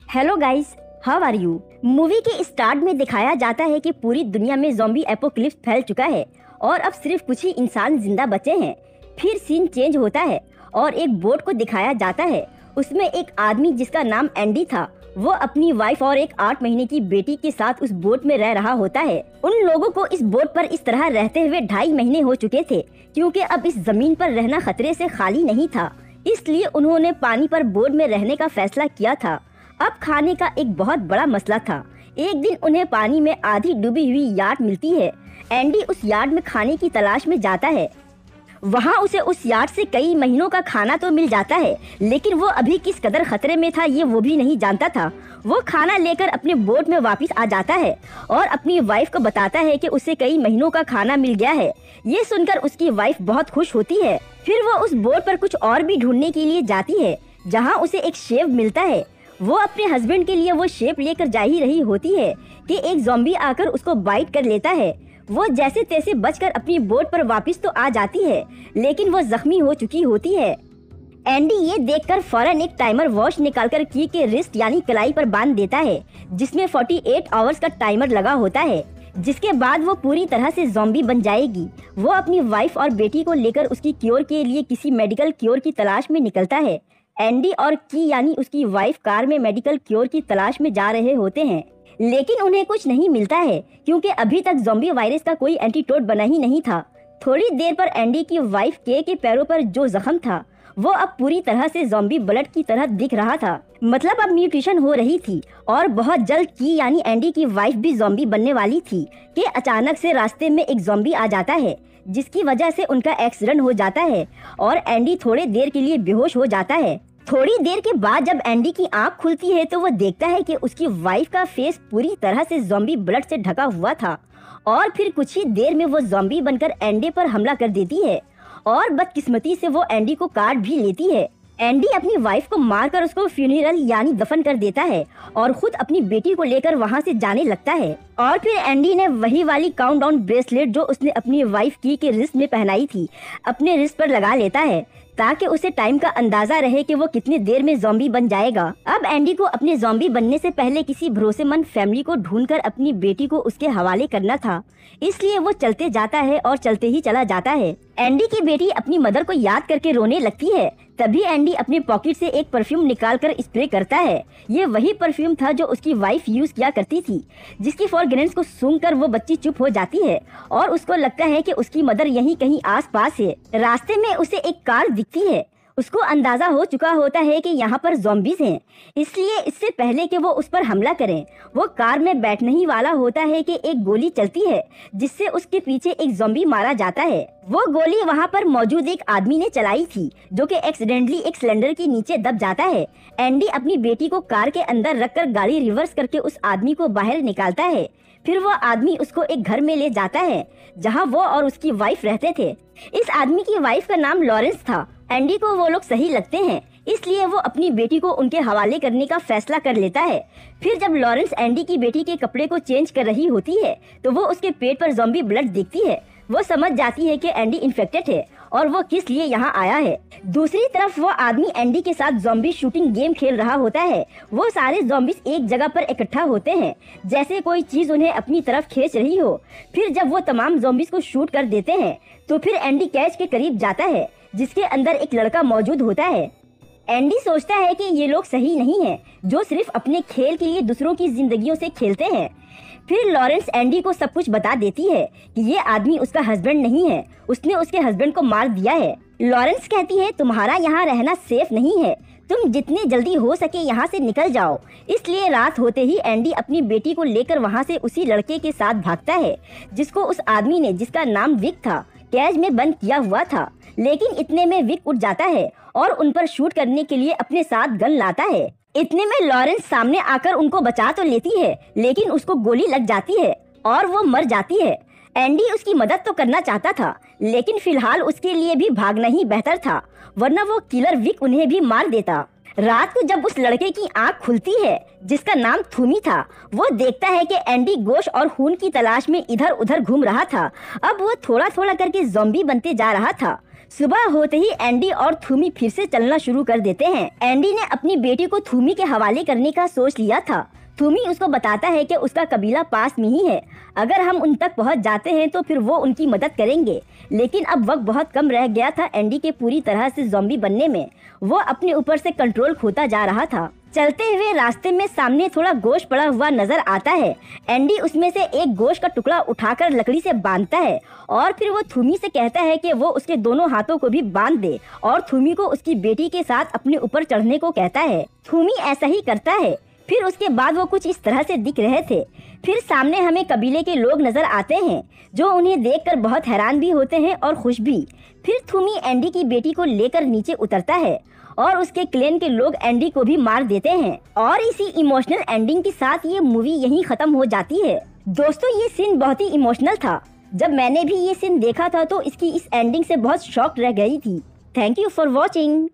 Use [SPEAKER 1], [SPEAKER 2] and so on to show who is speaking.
[SPEAKER 1] Hello guys, how are you. Movie के start में दिखाया जाता है कि पूरी दुनिया में ज़ॉम्बी एपोकलिप्स फैल चुका है और अब सिर्फ कुछ ही इंसान जिंदा बचे हैं। फिर सीन चेंज होता है और एक बोट को दिखाया जाता है। उसमें एक आदमी जिसका नाम एंडी था, वो अपनी वाइफ और एक 8 महीने की बेटी के साथ उस बोट में रह रहा होता है। उन लोगों को इस बोट पर इस तरह रहते हुए 2.5 महीने हो चुके थे, क्योंकि अब इस जमीन पर रहना खतरे से खाली नहीं था। इसलिए उन्होंने पानी पर बोट में रहने का फैसला किया था। अब खाने का एक बहुत बड़ा मसला था। एक दिन उन्हें पानी में आधी डूबी हुई यार्ड मिलती है। एंडी उस यार्ड में खाने की तलाश में जाता है। वहाँ उसे उस यार्ड से कई महीनों का खाना तो मिल जाता है, लेकिन वो अभी किस कदर खतरे में था ये वो भी नहीं जानता था। वो खाना लेकर अपने बोट में वापस आ जाता है और अपनी वाइफ को बताता है कि उसे कई महीनों का खाना मिल गया है। ये सुनकर उसकी वाइफ बहुत खुश होती है। फिर वो उस बोट पर कुछ और भी ढूंढने के लिए जाती है, जहाँ उसे एक शेफ मिलता है। वो अपने हस्बैंड के लिए वो शेप लेकर जा ही रही होती है कि एक ज़ॉम्बी आकर उसको बाइट कर लेता है। वो जैसे तैसे बचकर अपनी बोट पर वापस तो आ जाती है, लेकिन वो जख्मी हो चुकी होती है। एंडी ये देखकर फौरन एक टाइमर वॉच निकालकर की के रिस्ट यानी कलाई पर बांध देता है, जिसमें 48 आवर्स का टाइमर लगा होता है, जिसके बाद वो पूरी तरह से ज़ॉम्बी बन जाएगी। वो अपनी वाइफ और बेटी को लेकर उसकी क्योर के लिए किसी मेडिकल क्योर की तलाश में निकलता है। एंडी और की यानी उसकी वाइफ कार में मेडिकल क्योर की तलाश में जा रहे होते हैं, लेकिन उन्हें कुछ नहीं मिलता है, क्योंकि अभी तक ज़ॉम्बी वायरस का कोई एंटीडोट बना ही नहीं था। थोड़ी देर पर एंडी की वाइफ के पैरों पर जो जख्म था वो अब पूरी तरह से ज़ॉम्बी ब्लड की तरह दिख रहा था। मतलब अब म्यूटेशन हो रही थी और बहुत जल्द की यानी एंडी की वाइफ भी ज़ॉम्बी बनने वाली थी कि अचानक से रास्ते में एक ज़ॉम्बी आ जाता है, जिसकी वजह से उनका एक्सीडेंट हो जाता है और एंडी थोड़े देर के लिए बेहोश हो जाता है। थोड़ी देर के बाद जब एंडी की आंख खुलती है तो वो देखता है कि उसकी वाइफ का फेस पूरी तरह से ज़ॉम्बी ब्लड से ढका हुआ था और फिर कुछ ही देर में वो ज़ॉम्बी बनकर एंडी पर हमला कर देती है और बदकिस्मती से वो एंडी को काट भी लेती है। एंडी अपनी वाइफ को मारकर उसको फ्यूनरल यानी दफन कर देता है और खुद अपनी बेटी को लेकर वहाँ से जाने लगता है। और फिर एंडी ने वही वाली काउंटडाउन ब्रेसलेट जो उसने अपनी वाइफ की के रिस्ट में पहनाई थी अपने रिस्ट पर लगा लेता है, ताकि उसे टाइम का अंदाजा रहे कि वो कितनी देर में ज़ॉम्बी बन जाएगा। अब एंडी को अपने ज़ॉम्बी बनने से पहले किसी भरोसेमंद फैमिली को ढूंढकर अपनी बेटी को उसके हवाले करना था, इसलिए वो चलते जाता है और चलते ही चला जाता है। एंडी की बेटी अपनी मदर को याद करके रोने लगती है। तभी एंडी अपनी पॉकेट से एक परफ्यूम निकालकर स्प्रे करता है। ये वही परफ्यूम था जो उसकी वाइफ यूज किया करती थी, जिसकी फ्रेग्रेंस को सूंघकर वो बच्ची चुप हो जाती है और उसको लगता है कि उसकी मदर यहीं कहीं आसपास है। रास्ते में उसे एक कार दिखती है। उसको अंदाजा हो चुका होता है कि यहाँ पर ज़ॉम्बीज़ हैं, इसलिए इससे पहले कि वो उस पर हमला करें, वो कार में बैठने ही वाला होता है कि एक गोली चलती है, जिससे उसके पीछे एक ज़ॉम्बी मारा जाता है। वो गोली वहाँ पर मौजूद एक आदमी ने चलाई थी, जो कि एक्सीडेंटली एक सिलेंडर के नीचे दब जाता है। एंडी अपनी बेटी को कार के अंदर रखकर गाड़ी रिवर्स करके उस आदमी को बाहर निकालता है। फिर वो आदमी उसको एक घर में ले जाता है, जहाँ वो और उसकी वाइफ रहते थे। इस आदमी की वाइफ का नाम लॉरेंस था। एंडी को वो लोग सही लगते हैं, इसलिए वो अपनी बेटी को उनके हवाले करने का फैसला कर लेता है। फिर जब लॉरेंस एंडी की बेटी के कपड़े को चेंज कर रही होती है तो वो उसके पेट पर ज़ॉम्बी ब्लड देखती है। वो समझ जाती है कि एंडी इन्फेक्टेड है और वो किस लिए यहाँ आया है। दूसरी तरफ वो आदमी एंडी के साथ ज़ॉम्बी शूटिंग गेम खेल रहा होता है। वो सारे ज़ॉम्बीज एक जगह पर इकट्ठा होते हैं, जैसे कोई चीज उन्हें अपनी तरफ खींच रही हो। फिर जब वो तमाम ज़ॉम्बीज को शूट कर देते हैं तो फिर एंडी कैच के करीब जाता है, जिसके अंदर एक लड़का मौजूद होता है। एंडी सोचता है कि ये लोग सही नहीं हैं, जो सिर्फ अपने खेल के लिए दूसरों की जिंदगियों से खेलते हैं। फिर लॉरेंस एंडी को सब कुछ बता देती है कि ये आदमी उसका हस्बैंड नहीं है, उसने उसके हस्बैंड को मार दिया है। लॉरेंस कहती है, तुम्हारा यहाँ रहना सेफ नहीं है, तुम जितने जल्दी हो सके यहाँ से निकल जाओ। इसलिए रात होते ही एंडी अपनी बेटी को लेकर वहाँ से उसी लड़के के साथ भागता है, जिसको उस आदमी ने, जिसका नाम विक था, कैद में बंद किया हुआ था। लेकिन इतने में विक उठ जाता है और उन पर शूट करने के लिए अपने साथ गन लाता है। इतने में लॉरेंस सामने आकर उनको बचा तो लेती है, लेकिन उसको गोली लग जाती है और वो मर जाती है। एंडी उसकी मदद तो करना चाहता था, लेकिन फिलहाल उसके लिए भी भागना ही बेहतर था, वरना वो किलर विक उन्हें भी मार देता। रात को जब उस लड़के की आंख खुलती है, जिसका नाम थूमी था, वो देखता है कि एंडी गोश्त और खून की तलाश में इधर उधर घूम रहा था। अब वो थोड़ा थोड़ा करके ज़ॉम्बी बनते जा रहा था। सुबह होते ही एंडी और थूमी फिर से चलना शुरू कर देते हैं। एंडी ने अपनी बेटी को थूमी के हवाले करने का सोच लिया था। थूमी उसको बताता है कि उसका कबीला पास में ही है, अगर हम उन तक पहुंच जाते हैं तो फिर वो उनकी मदद करेंगे। लेकिन अब वक्त बहुत कम रह गया था एंडी के पूरी तरह से ज़ॉम्बी बनने में। वो अपने ऊपर से कंट्रोल खोता जा रहा था। चलते हुए रास्ते में सामने थोड़ा गोश्त पड़ा हुआ नजर आता है। एंडी उसमें से एक गोश्त का टुकड़ा उठाकर लकड़ी से बांधता है और फिर वो थूमी से कहता है कि वो उसके दोनों हाथों को भी बांध दे और थूमी को उसकी बेटी के साथ अपने ऊपर चढ़ने को कहता है। थूमी ऐसा ही करता है। फिर उसके बाद वो कुछ इस तरह से दिख रहे थे। फिर सामने हमें कबीले के लोग नजर आते हैं जो उन्हें देखकर बहुत हैरान भी होते हैं और खुश भी। फिर थूमी एंडी की बेटी को लेकर नीचे उतरता है और उसके क्लेन के लोग एंडी को भी मार देते हैं। और इसी इमोशनल एंडिंग के साथ ये मूवी यहीं खत्म हो जाती है। दोस्तों, ये सीन बहुत ही इमोशनल था। जब मैंने भी ये सीन देखा था तो इसकी इस एंडिंग से बहुत शॉक्ड रह गई थी। Thank you for watching.